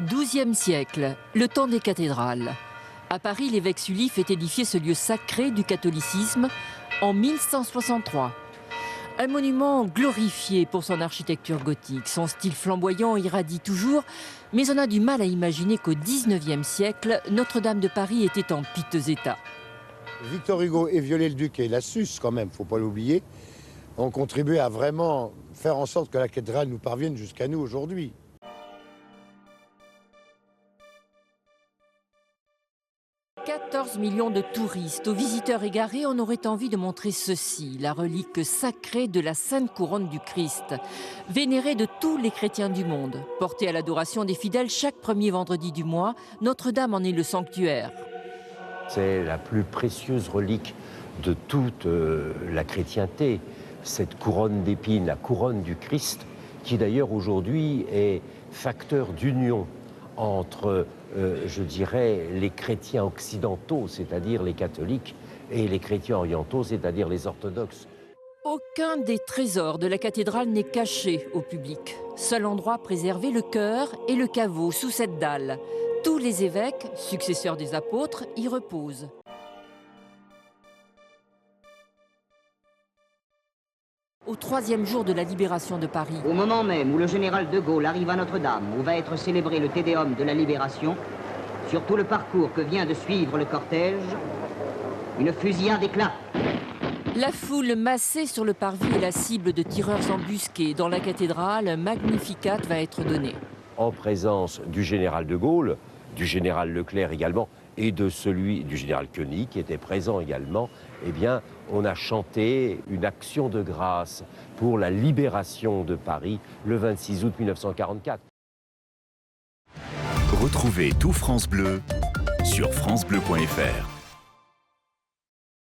XIIe siècle, le temps des cathédrales. À Paris, l'évêque Sully fait édifier ce lieu sacré du catholicisme en 1163. Un monument glorifié pour son architecture gothique. Son style flamboyant irradie toujours, mais on a du mal à imaginer qu'au XIXe siècle, Notre-Dame de Paris était en piteux état. Victor Hugo et Viollet-le-Duc et Lassus, quand même, faut pas l'oublier, ont contribué à vraiment faire en sorte que la cathédrale nous parvienne jusqu'à nous aujourd'hui. « 14 millions de touristes. Aux visiteurs égarés, on aurait envie de montrer ceci, la relique sacrée de la Sainte Couronne du Christ, vénérée de tous les chrétiens du monde. Portée à l'adoration des fidèles chaque premier vendredi du mois, Notre-Dame en est le sanctuaire. C'est la plus précieuse relique de toute la chrétienté, cette couronne d'épines, la couronne du Christ, qui d'ailleurs aujourd'hui est facteur d'union entre, je dirais, les chrétiens occidentaux, c'est-à-dire les catholiques, et les chrétiens orientaux, c'est-à-dire les orthodoxes. Aucun des trésors de la cathédrale n'est caché au public. Seul endroit préservé, le chœur et le caveau sous cette dalle. Tous les évêques, successeurs des apôtres, y reposent. Au troisième jour de la libération de Paris. Au moment même où le général de Gaulle arrive à Notre-Dame, où va être célébré le Te Deum de la Libération, sur tout le parcours que vient de suivre le cortège, une fusillade éclate. La foule massée sur le parvis est la cible de tireurs embusqués. Dans la cathédrale, un Magnificat va être donné. En présence du général de Gaulle, du général Leclerc également, et de celui du général Koenig qui était présent également, eh bien, on a chanté une action de grâce pour la libération de Paris le 26 août 1944. Retrouvez tout France Bleu sur francebleu.fr.